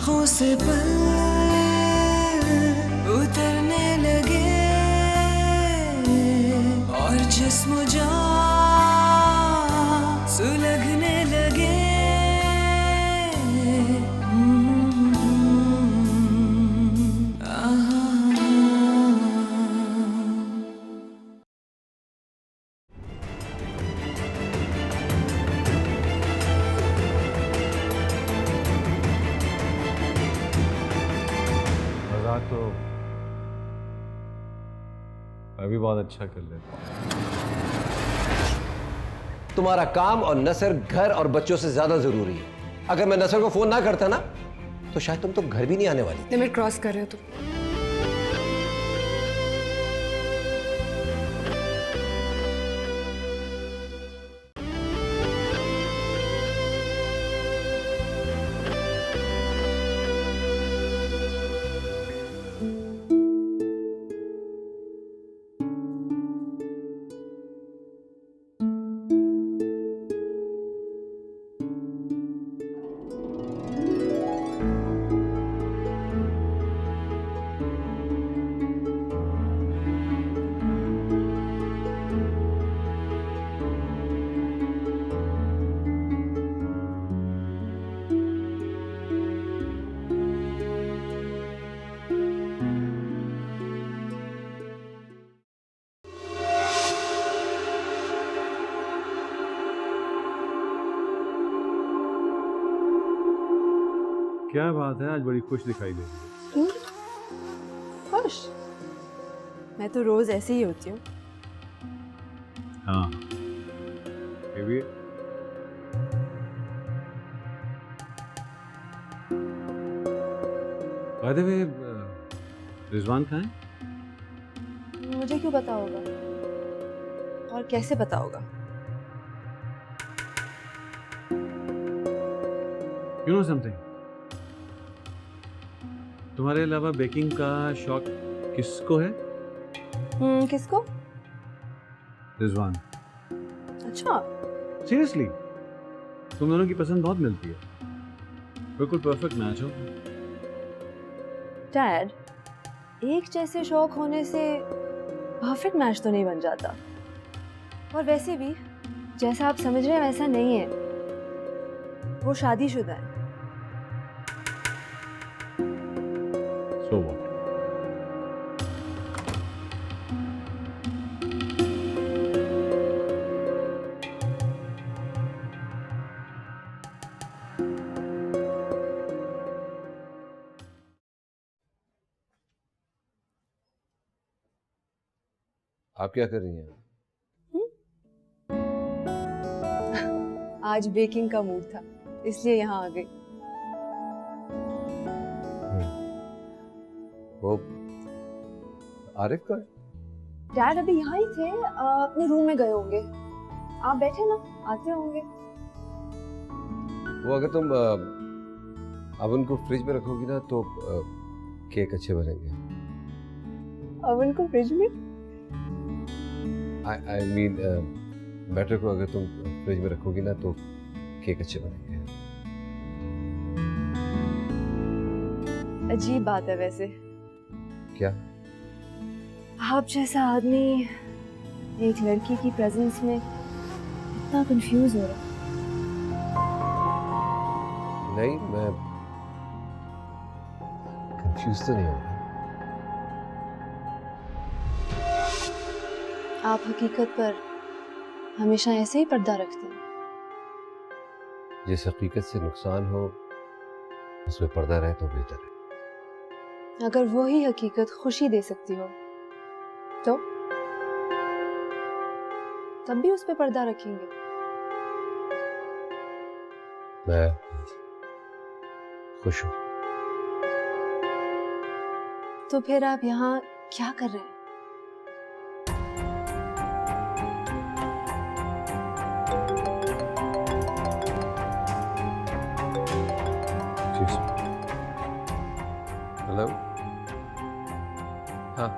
आँखों से पल उतरने लगे और जिस्म जान सुलगने लगे। मजाक तो मैं भी बहुत अच्छा कर लेता हूँ। तुम्हारा काम और नसर घर और बच्चों से ज्यादा जरूरी है। अगर मैं नसर को फोन ना करता ना तो शायद तुम तो घर भी नहीं आने वाली। लिमिट क्रॉस कर रहे हो तुम। क्या बात है, आज बड़ी खुश दिखाई दे रही है। खुश? मैं तो रोज ऐसे ही होती हूँ। हाँ, ये भी है। By the way, रिजवान कहाँ है? मुझे क्यों पता होगा और कैसे पता होगा? You know something? तुम्हारे अलावा बेकिंग का शौक किसको है? किसको? रिजवान। अच्छा। सीरियसली, तुम दोनों की पसंद बहुत मिलती है। बिल्कुल परफेक्ट मैच हो। डैड, एक जैसे शौक होने से परफेक्ट मैच तो नहीं बन जाता। और वैसे भी जैसा आप समझ रहे हैं वैसा नहीं है। वो शादीशुदा है। So what? आप क्या कर रही हैं? आज बेकिंग का मूड था इसलिए यहाँ आ गई। वो आरिफ का है? डैड अभी यहाँ ही थे, अपने रूम में गए होंगे। आप बैठे ना, आते होंगे। वो अगर तुम अवन को फ्रिज में रखोगी ना तो केक अच्छे बनेंगे। अवन को फ्रिज में? आई मीन बैटर को अगर तुम फ्रिज में रखोगी ना तो केक अच्छे बनेंगे। अजीब बात है वैसे। क्या? आप जैसा आदमी एक लड़की की प्रेजेंस में इतना कंफ्यूज हो रहा है। नहीं, मैं कंफ्यूज तो नहीं हूँ। आप हकीकत पर हमेशा ऐसे ही पर्दा रखते हैं। जिस हकीकत से नुकसान हो उसमें पर्दा रहे तो बेहतर है। अगर वही हकीकत खुशी दे सकती हो तो तब भी उस पे पर्दा रखेंगे। मैं खुश हूँ। तो फिर आप यहाँ क्या कर रहे हैं? हेलो। हाँ,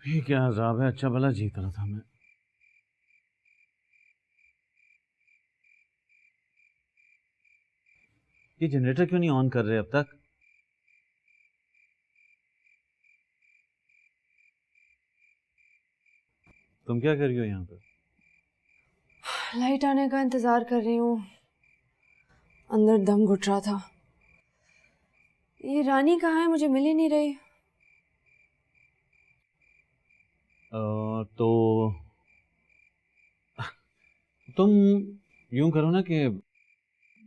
ये क्या अजाब है, अच्छा भला जीत रहा था मैं। ये जनरेटर क्यों नहीं ऑन कर रहे अब तक? तुम क्या कर रही हो यहाँ पर? लाइट आने का इंतजार कर रही हूँ। अंदर दम घुट रहा था। ये रानी कहाँ है, मुझे मिल ही नहीं रही। तो तुम यूं करो ना कि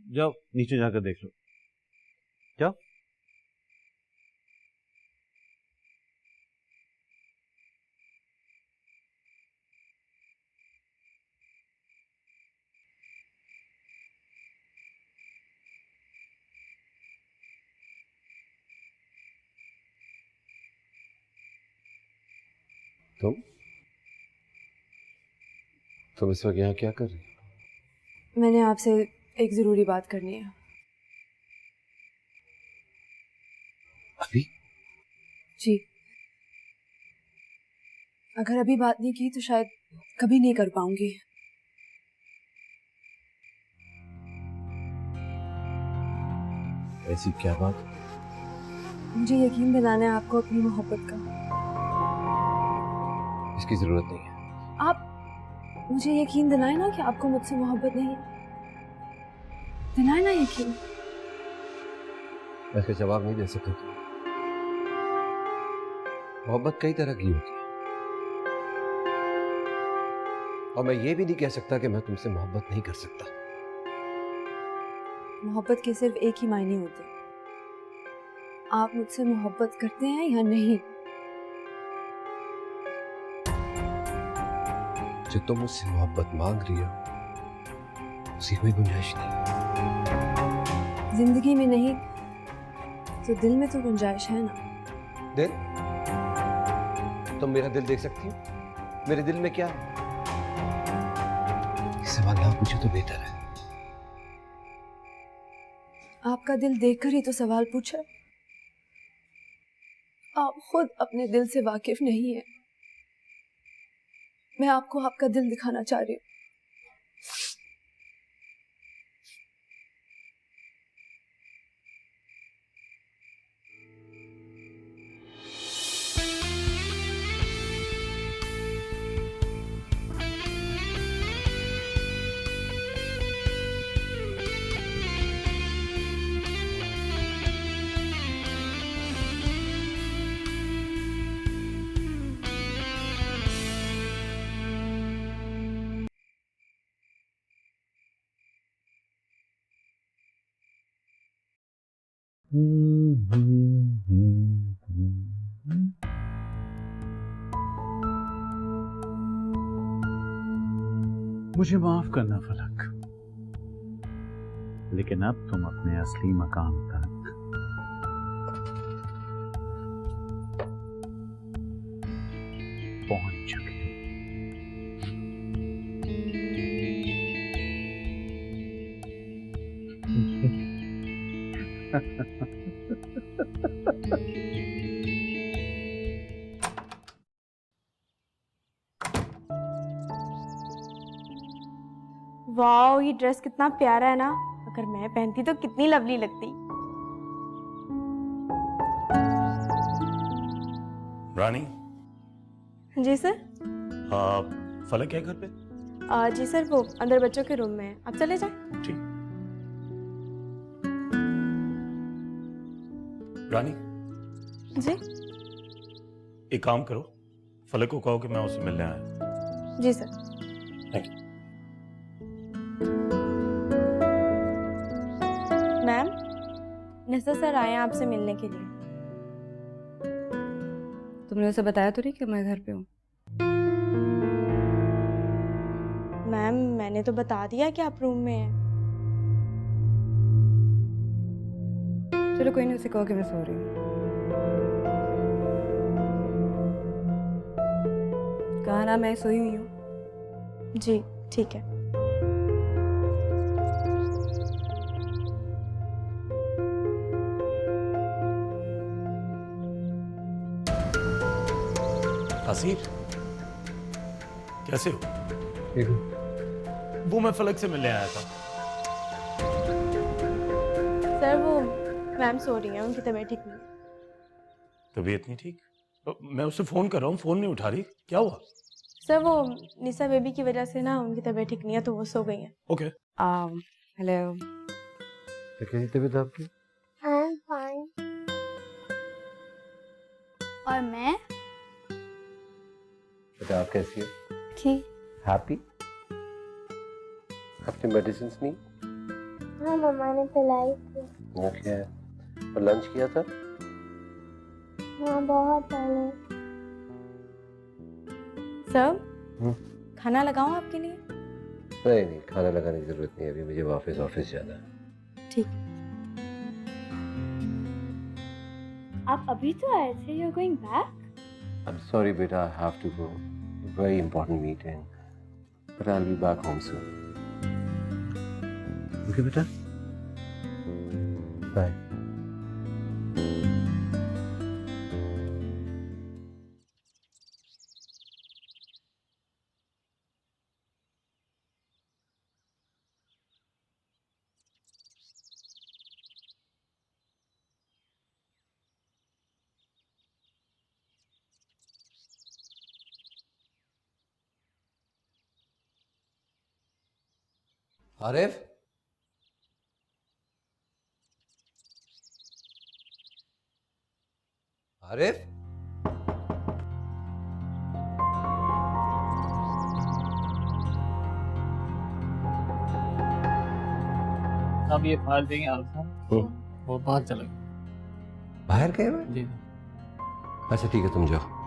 जाओ नीचे जाकर देख लो। जाओ। तुम इस वक्त यहाँ क्या कर रही हो? मैंने आपसे एक ज़रूरी बात करनी है। अभी? जी। अगर अभी बात नहीं की तो शायद कभी नहीं कर पाऊंगी। ऐसी क्या बात? मुझे यकीन दिलाना है आपको अपनी मोहब्बत का। इसकी जरूरत नहीं है। आप मुझे यकीन दिलाए ना कि आपको मुझसे मोहब्बत नहीं है। दिलाए ना यकीन। मैं इसका जवाब नहीं दे सकता। तुम मोहब्बत कई तरह की होती है और मैं ये भी नहीं कह सकता कि मैं तुमसे मोहब्बत नहीं कर सकता। मोहब्बत के सिर्फ एक ही मायने होते हैं। आप मुझसे मोहब्बत करते हैं या नहीं? जो तुम मुझसे मोहब्बत मांग रही हो उसकी कोई गुंजाइश नहीं। जिंदगी में नहीं तो दिल में तो गुंजाइश है ना। दिल? तुम मेरा दिल देख सकती हो? मेरे दिल में क्या है? इस सवाल आप पूछो तो बेहतर है। आपका दिल देखकर ही तो सवाल पूछा। आप खुद अपने दिल से वाकिफ नहीं है। मैं आपको आपका दिल दिखाना चाह रही हूँ। मुझे माफ करना फलक, लेकिन अब तुम अपने असली मकाम तक पहुंच चुके हो। वाओ, ये ड्रेस कितना प्यारा है ना। अगर मैं पहनती तो कितनी लवली लगती। रानी। जी सर। फलक है घर पे? जी सर, वो अंदर बच्चों के रूम में है, आप चले जाए। ठीक। रानी जी। एक काम करो, फलक को कहो कि मैं उससे मिलने आया। जी sir. Thank you. Ma'am, Nasar sir आए हैं आपसे मिलने के लिए। तुमने उसे बताया तो नहीं कि मैं घर पे हूँ? मैम, मैंने तो बता दिया कि आप रूम में हैं। चलो कोई नहीं, उसे कहो कि मैं सो रही हूँ। कहा ना मैं सोई हुई हूँ। जी ठीक है। तासीर, कैसे हो? ठीक है। वो मैं फलक से मिलने आया था। सर वो मैम सो रही हैं, उनकी तबीयत ठीक नहीं है। तबीयत नहीं ठीक? मैं उससे फोन कर रहा हूँ, फोन नहीं उठा रही, क्या हुआ? सर वो निशा बेबी की वजह से ना उनकी तबीयत ठीक नहीं है, तो वो सो गई हैं। ओके। हेलो। तो कैसी तबीयत आपकी? I'm fine. और मैं बेटा आप कैसी हो? ठीक। हैप्पी? अपनी मेडिसिन नहीं? हाँ मम्मा ने पिलाई थी। ओके। और लंच किया था? हाँ बहुत पहले। सर खाना लगाऊं आपके लिए? नहीं नहीं, खाना लगाने की जरूरत नहीं है, अभी मुझे वापस ऑफिस जाना है। ठीक। आप अभी तो आए थे, you're going back? I'm sorry बेटा, I have to go. Very important meeting. But I'll be back home soon. Okay बेटा। Bye. आरिफ, आरिफ, अब ये फाइल देंगे साहब, वो बाहर चले गए। बाहर गए हुए? जी। अच्छा ठीक है, तुम जाओ।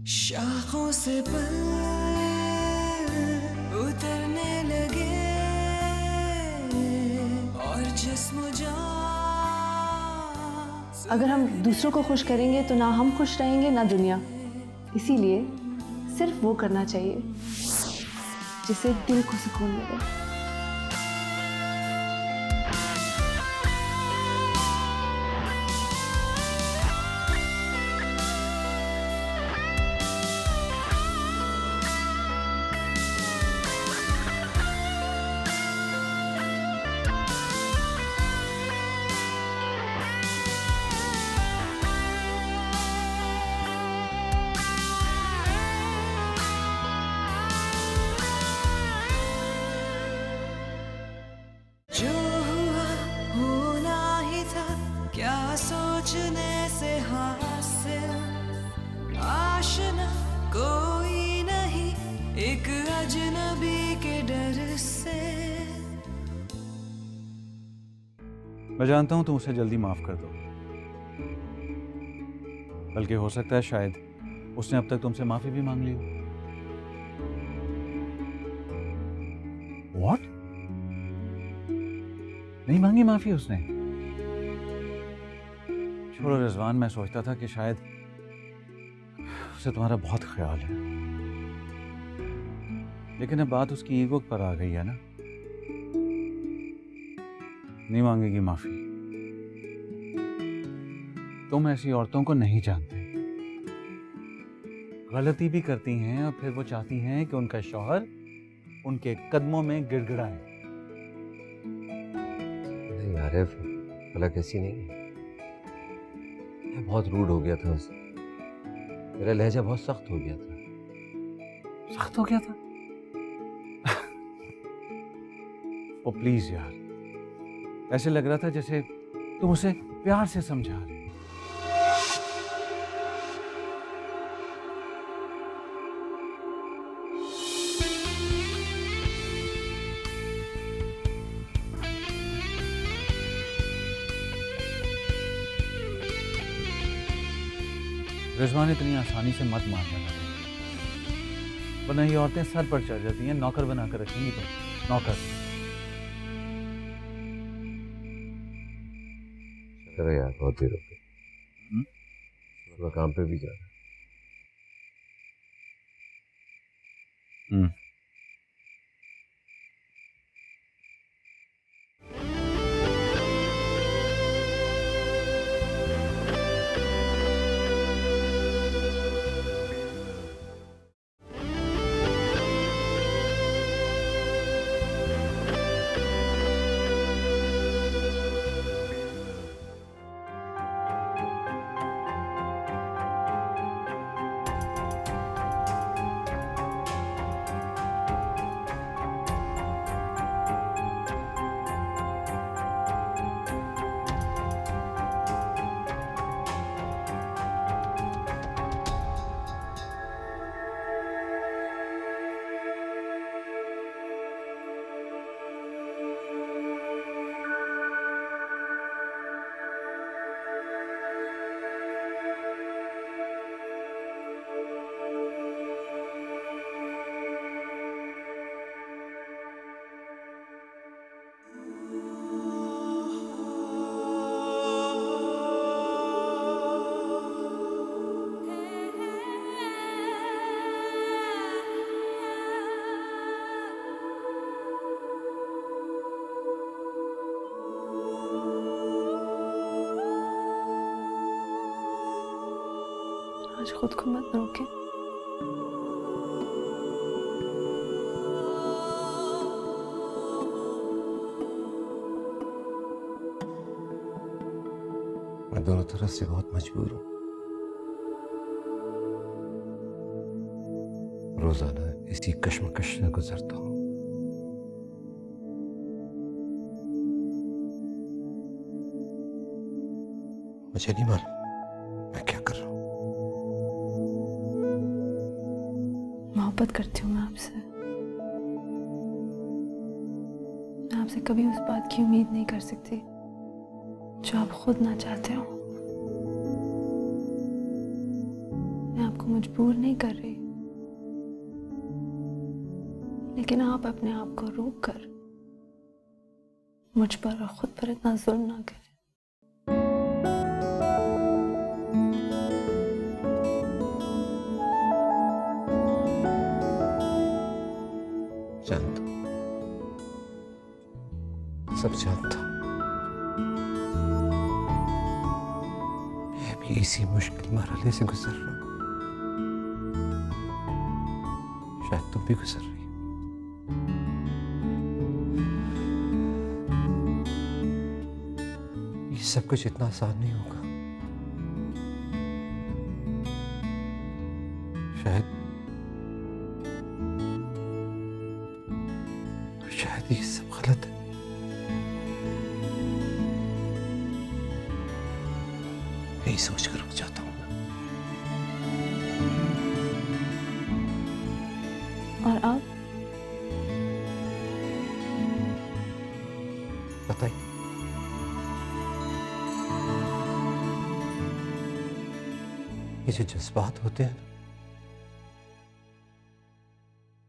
शाखों से पल उतरने लगे और जिस्म जान। अगर हम दूसरों को खुश करेंगे तो ना हम खुश रहेंगे ना दुनिया। इसीलिए सिर्फ वो करना चाहिए जिससे दिल को सुकून मिले। जो हुआ होना ही था, क्या सोचने से हासिल। आशना कोई नहीं, एक अजनबी के डर से। मैं जानता हूं तुम उसे जल्दी माफ कर दो, बल्कि हो सकता है शायद उसने अब तक तुमसे माफी भी मांग ली हो। What? नहीं मांगी माफी उसने? छोड़ो रिजवान, मैं सोचता था कि शायद उसे तुम्हारा बहुत ख्याल है, लेकिन अब बात उसकी ईगो पर आ गई है ना। नहीं मांगेगी माफी। तुम ऐसी औरतों को नहीं जानते, गलती भी करती हैं और फिर वो चाहती हैं कि उनका शौहर उनके कदमों में गिड़गिड़ाए। नहीं आरिफ, फलक ऐसी नहीं है। मैं बहुत रूड हो गया था उससे, मेरा लहजा बहुत सख्त हो गया था। सख्त हो गया था? ओ प्लीज यार, ऐसे लग रहा था जैसे तुम उसे प्यार से समझा रहे। रिजवान, इतनी आसानी से मत मान लेना, वरना ये औरतें सर पर चढ़ जाती हैं। नौकर बनाकर रखेंगी तो नौकर। चलो यार, बहुत देर हो गई। हम्म? मैं काम पे भी जाना है। हम्म। आज खुद को मत रोके। मैं दोनों तरफ से बहुत मजबूर हूँ। रोजाना इसी कश्मकश से गुजरता हूँ। मुझे नहीं मालूम मैं क्या कर रहा हूँ। मोहब्बत करती हूँ मैं आपसे। मैं आपसे कभी उस बात की उम्मीद नहीं कर सकती जो आप खुद ना चाहते हो। मैं आपको मजबूर नहीं कर रही, लेकिन आप अपने आप को रोक कर मुझ पर और खुद पर इतना जुल्म ना करें। जानता, सब जानता। मैं भी इसी मुश्किल मरहले से गुजर रहा हूँ। शायद तुम भी गुजर रही हो। ये सब कुछ इतना आसान नहीं होगा। शायद ये सब गलत है। यही सोच कर रुक जाता हूँ। और आप? बताइए। ये जो जज्बात होते हैं,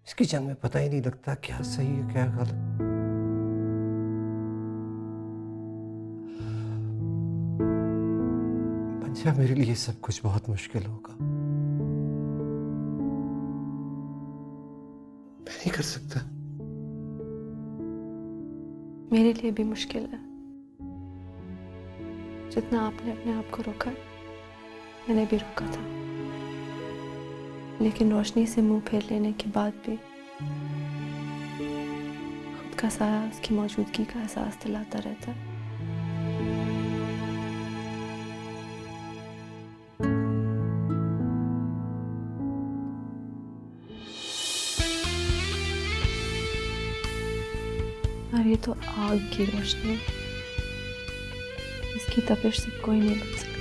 इसकी जंग में पता ही नहीं लगता क्या सही है क्या गलत। पंजा मेरे लिए सब कुछ बहुत मुश्किल होगा। मैं नहीं कर सकता। मेरे लिए भी मुश्किल है। जितना आपने अपने आप को रोका, मैंने भी रोका था। लेकिन रोशनी से मुंह फेर लेने के बाद भी खुद का साया उसकी मौजूदगी का एहसास दिलाता रहता है। और ये तो आग की रोशनी, इसकी तपिश से कोई नहीं बच सकता।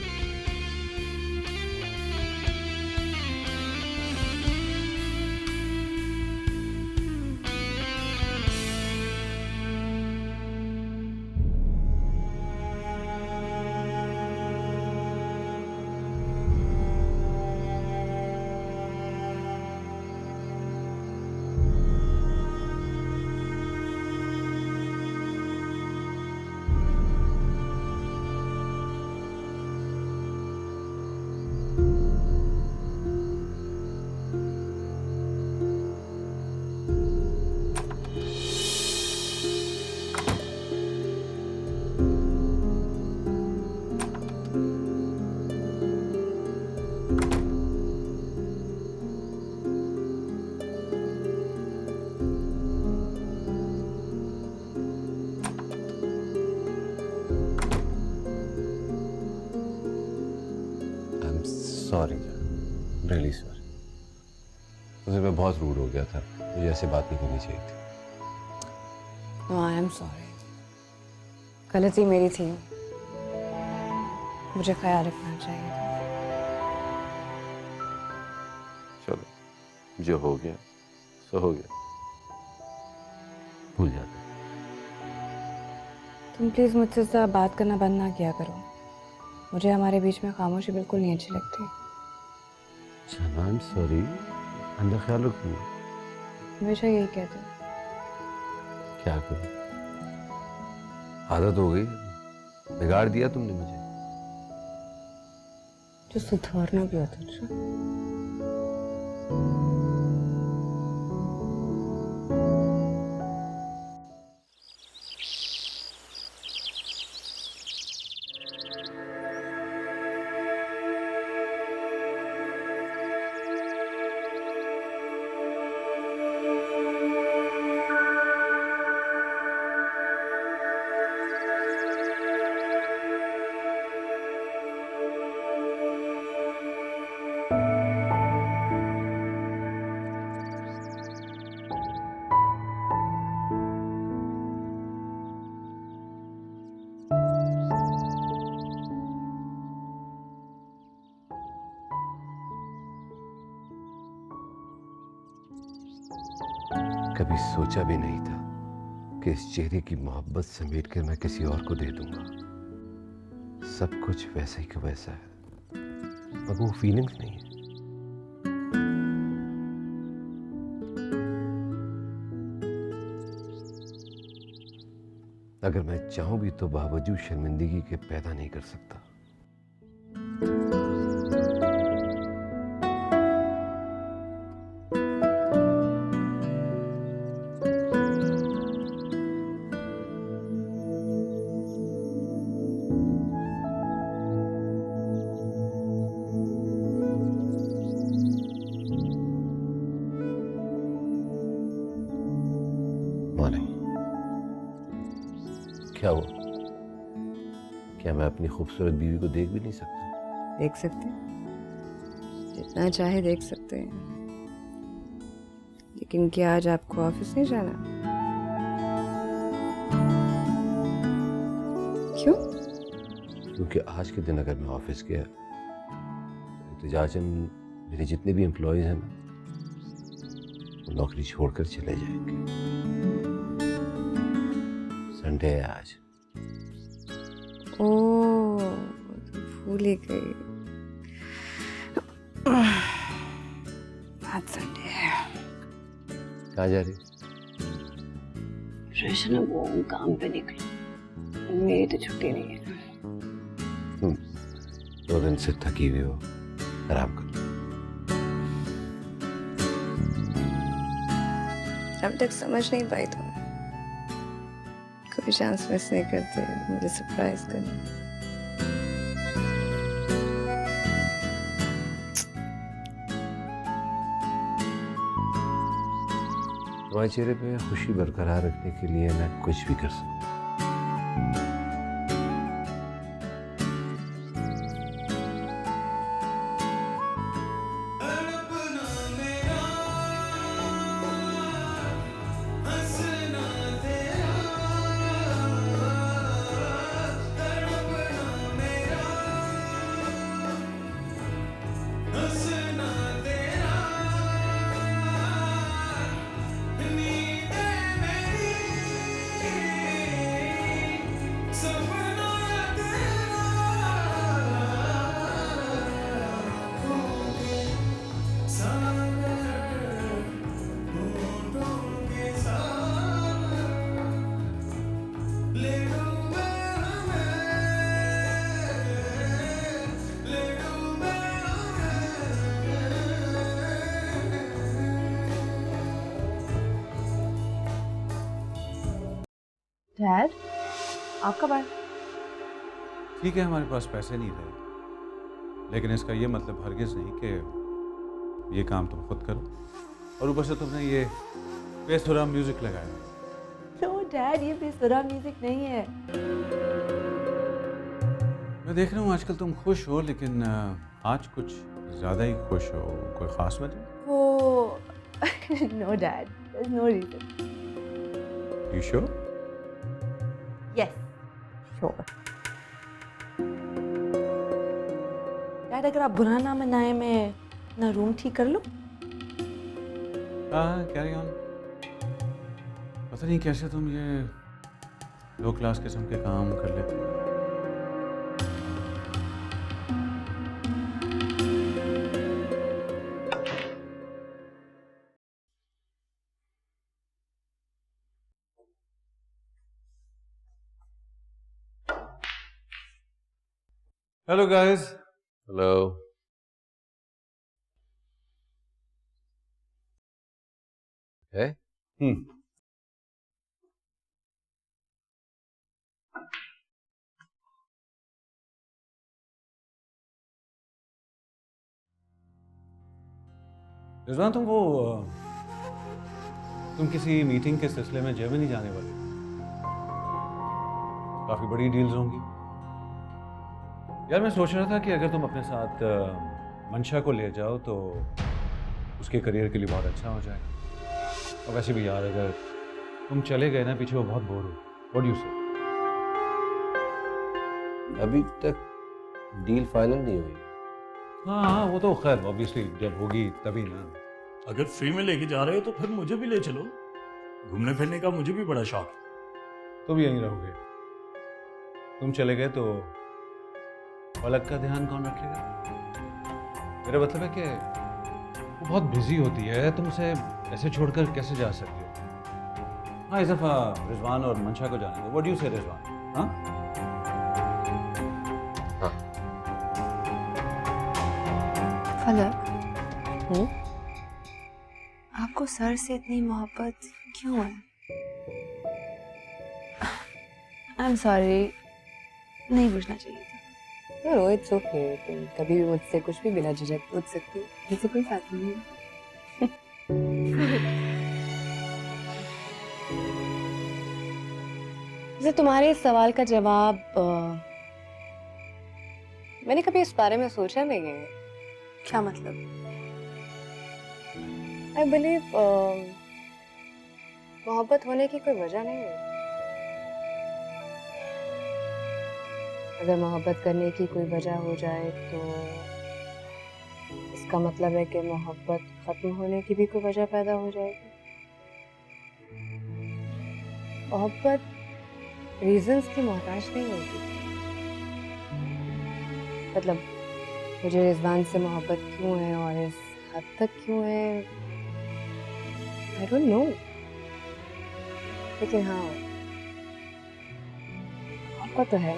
Really sorry. उस दिन मैं बहुत रूड हो गया था, मुझे ऐसे बात नहीं करनी चाहिए थी। नो आई एम सॉरी, गलती मेरी थी, मुझे ख्याल रखना चाहिए था। चलो जो हो गया सो हो गया, भूल जाते। तुम प्लीज मुझसे ज़्यादा बात करना बंद ना किया करो, मुझे हमारे बीच में खामोशी बिल्कुल नहीं अच्छी लगती। चलो आई एम सॉरी, अंदर ख्याल रखूंगा। हमेशा यही कहते हो। क्या करूं, आदत हो गई, बिगाड़ दिया तुमने मुझे। जो सुधारना भी होता है। कभी सोचा भी नहीं था कि इस चेहरे की मोहब्बत समेट कर मैं किसी और को दे दूंगा। सब कुछ वैसा ही का वैसा है, मगर वो फीलिंग्स नहीं है। अगर मैं चाहूं भी तो बावजूद शर्मिंदगी के पैदा नहीं कर सकता। क्या हुआ? क्या मैं अपनी खूबसूरत बीवी को देख भी नहीं सकता? देख सकते हैं, जितना चाहे देख सकते हैं, लेकिन क्या आज आपको ऑफिस नहीं जाना? क्यों? क्योंकि आज के दिन अगर मैं ऑफिस गया तो एहतिजाजन मेरे जितने भी एम्प्लॉयज हैं ना, वो नौकरी छोड़कर चले जाएंगे। संडे है आज। ओह, तो भूल ही गई, आज संडे है। कहाँ जा रही? रेशना वो काम पे निकली, मेरी तो छुट्टी नहीं है। तुम 2 दिन से थकी हुई हो, आराम करो। अभी तक समझ नहीं पाई तुम, कोई चांस मिस नहीं करते मुझे सरप्राइज करने। तुम्हारे चेहरे पे खुशी बरकरार रखने के लिए मैं कुछ भी कर सकता हूँ। डैड, आप कब आए? ठीक है, हमारे पास पैसे नहीं रहे, लेकिन इसका ये मतलब हरगिज़ नहीं कि ये काम तुम खुद करो। और ऊपर से तुमने ये बेसुरा म्यूजिक लगाया। नो डैड, ये बेसुरा म्यूजिक नहीं है। मैं देख रहा हूँ आजकल तुम खुश हो, लेकिन आज कुछ ज़्यादा ही खुश हो, कोई ख़ास वजह? वो no dad, there is no reason. You sure? Yes sure. Dad अगर आप बुरा ना मनाए मैं अपना रूम ठीक कर लूँ? हाँ, कैरी ऑन। पता नहीं कैसे तुम ये लो क्लास किस्म के काम कर लेते हो। Hello guys. हेलो। है? रिजवान तुम किसी मीटिंग के सिलसिले में जर्मनी जाने वाले हो। काफी बड़ी डील्स होंगी। यार मैं सोच रहा था कि अगर तुम अपने साथ मंशा को ले जाओ तो उसके करियर के लिए बहुत अच्छा हो जाएगा। और वैसे भी यार अगर तुम चले गए ना पीछे वो बहुत बोर हो। व्हाट डू यू से? अभी तक डील फाइनल नहीं हुई। हाँ वो तो खैर ऑब्वियसली जब होगी तभी ना। अगर फ्री में लेके जा रहे हो तो फिर मुझे भी ले चलो। घूमने फिरने का मुझे भी बड़ा शौक है। तुम यहीं रहोगे। तुम चले गए तो पलक का ध्यान कौन रखेगा? मेरा मतलब है कि वो बहुत बिजी होती है, तुमसे ऐसे छोड़कर कैसे जा सकती हो? हाँ इस दफा रिजवान और मंशा को जाने दो। व्हाट डू यू से रिजवान? हाँ फलक, आपको सर से इतनी मोहब्बत क्यों है? आई एम सॉरी, नहीं पूछना चाहिए था। नो इट्स ओके, तुम कभी भी मुझसे कुछ भी बिना झिझक पूछ सकती हो, मुझे कोई बात नहीं है। वैसे तुम्हारे इस सवाल का जवाब मैंने कभी इस बारे में सोचा नहीं है। क्या मतलब? आई बिलीव मोहब्बत होने की कोई वजह नहीं है। अगर मोहब्बत करने की कोई वजह हो जाए तो इसका मतलब है कि मोहब्बत खत्म होने की भी कोई वजह पैदा हो जाएगी। मोहब्बत रीजंस की मोहताज नहीं होती। मतलब मुझे रिजवान से मोहब्बत क्यों है और इस हद तक क्यों है आई डोंट नो, लेकिन हाँ मोहब्बत तो है।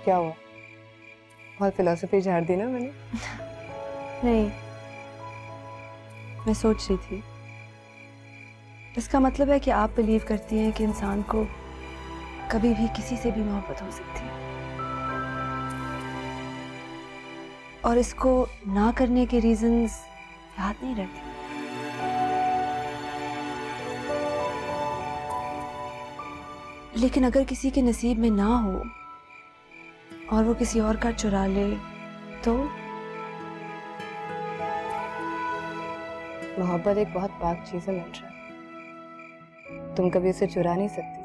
क्या हुआ? बहुत फिलॉसफी झाड़ दी ना मैंने? नहीं, मैं सोच रही थी इसका मतलब है कि आप बिलीव करती हैं कि इंसान को कभी भी किसी से भी मोहब्बत हो सकती है और इसको ना करने के रीजंस याद नहीं रहते। लेकिन अगर किसी के नसीब में ना हो और वो किसी और का चुरा ले तो? मोहब्बत एक बहुत पाक चीज है मंशा, तुम कभी उसे चुरा नहीं सकती।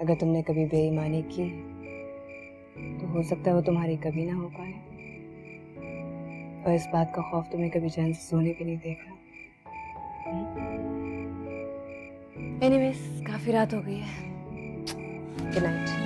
अगर तुमने कभी बेईमानी की तो हो सकता है वो तुम्हारी कभी ना हो पाए, और इस बात का खौफ तुम्हें कभी चैन से सोने भी नहीं देगा। एनीवेज काफी रात हो गई है, गुड नाइट।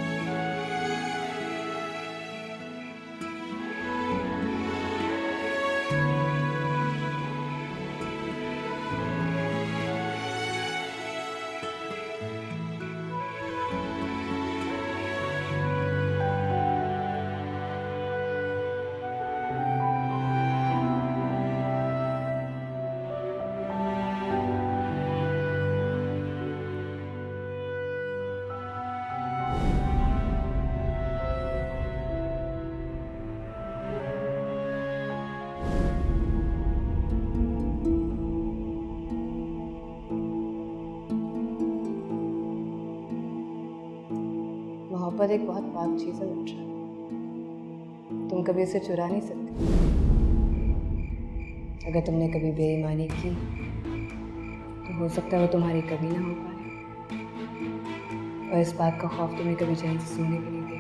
मोहब्बत एक बहुत पाक चीज़ है मिर्जा। तुम कभी उसे चुरा नहीं सकते। अगर तुमने कभी बेईमानी की तो हो सकता है वो तुम्हारी कभी ना हो पाए, और इस बात का खौफ तुम्हें कभी चैन से सोने भी नहीं देगा।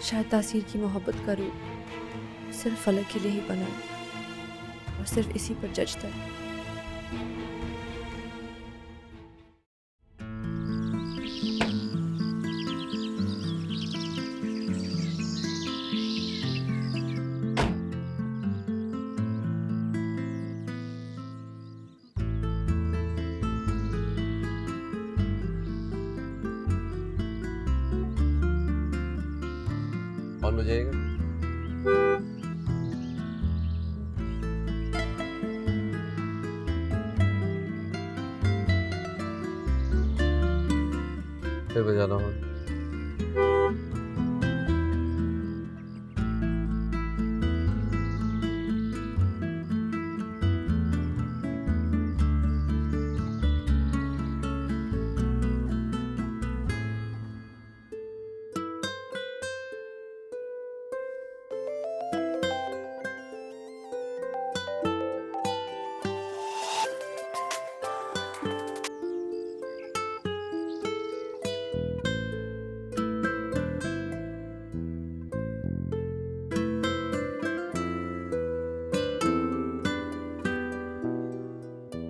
शायद तासीर की मोहब्बत का रूप सिर्फ फलक के लिए ही बना है और सिर्फ इसी पर जचता है। कौन बजाएगा? फिर बजाना होगा।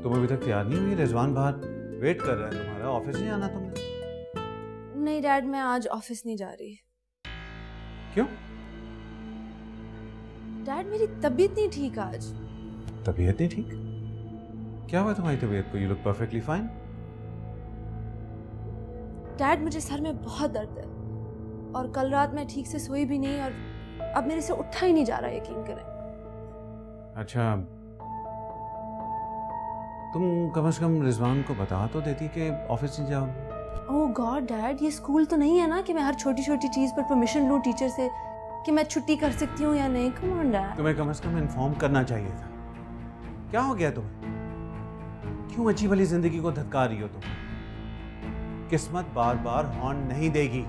तुम अभी तक तैयार नहीं हुई? रिजवान बाहर वेट कर रहा है तुम्हारा। ऑफिस नहीं आना तुमने? नहीं डैड, मैं आज ऑफिस नहीं जा रही। क्यों? डैड मेरी तबीयत नहीं ठीक आज। तबीयत नहीं ठीक? क्या हुआ तुम्हारी तबीयत को? You look perfectly fine. Dad मुझे सर में बहुत दर्द है और कल रात मैं ठीक से सोई भी नहीं और अब मेरे से उठा ही नहीं जा रहा, यकीन करें। अच्छा, तुम कम से कम रिजवान को बता तो देती कि ऑफिस नहीं जाओ। ओह गॉड डैड, ये स्कूल तो नहीं है ना कि मैं हर छोटी छोटी चीज पर परमिशन लूं टीचर से कि मैं छुट्टी कर सकती हूँ या नहीं। Come on dad. तुम्हें कम से कम इन्फॉर्म करना चाहिए था। क्या हो गया तुम्हें? क्यों अच्छी भली जिंदगी को धक्का रही हो तुम? किस्मत बार बार हॉर्न नहीं देगी।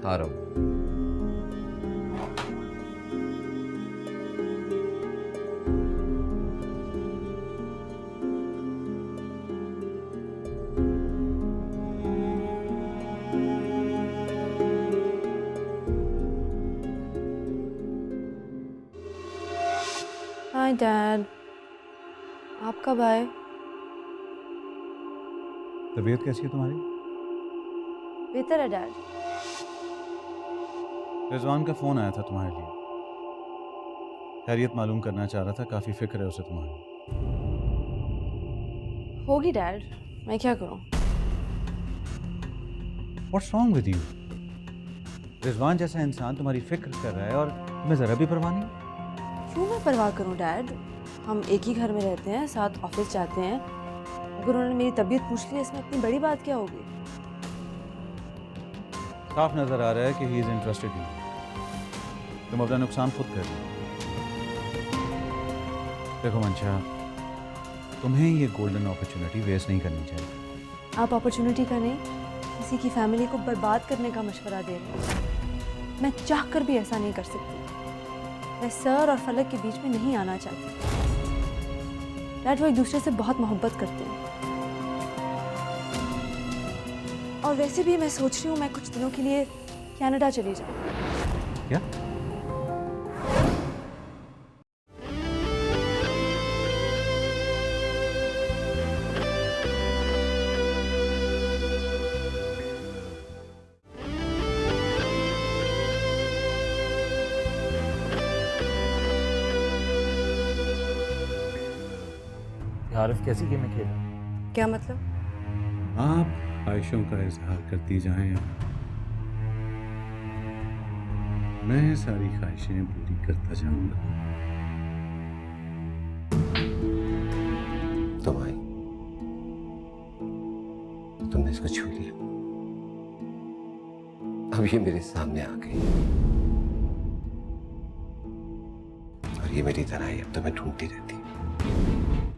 आ रहा हूँ। हाय डैड, आप कब आए? तबीयत कैसी है तुम्हारी? बेहतर है डैड। रिजवान का फ़ोन आया था तुम्हारे लिए, खैरियत मालूम करना चाह रहा था, काफ़ी फिक्र है उसे तुम्हारी। होगी डैड, मैं क्या करूं? What's wrong with you? Rizwan जैसा इंसान तुम्हारी फिक्र कर रहा है और तुम्हें ज़रा भी परवाह नहीं? क्यों मैं परवाह करूं डैड? हम एक ही घर में रहते हैं, साथ ऑफिस जाते हैं। अगर उन्होंने मेरी तबीयत पूछ ली, इसमें इतनी बड़ी बात क्या होगी? साफ नज़र आ रहा है कि ही इज़ इंटरेस्टेड इन। तुम अपना नुकसान खुद कर रहे हो। देखो मंशा, तुम्हें ये गोल्डन अपॉर्चुनिटी वेस्ट नहीं करनी चाहिए। आप अपॉर्चुनिटी का नहीं, किसी की फैमिली को बर्बाद करने का मशवरा दे रहे हैं। मैं चाह कर भी ऐसा नहीं कर सकती। मैं सर और फलक के बीच में नहीं आना चाहती। डैड वो एक दूसरे से बहुत मोहब्बत करते हैं। और वैसे भी मैं सोच रही हूँ मैं कुछ दिनों के लिए कनाडा चली जाऊँ। क्या? आरिफ कैसी गेमें खेल रहा है? क्या मतलब? आप ख्वाहिशों का इजहार करती जाएं, मैं सारी ख्वाहिशें पूरी करता जाऊंगा। तुम आई, तुमने इसको छू लिया, अब ये मेरे सामने आ गई और ये मेरी तरह ही अब तो मैं ढूंढती रहती।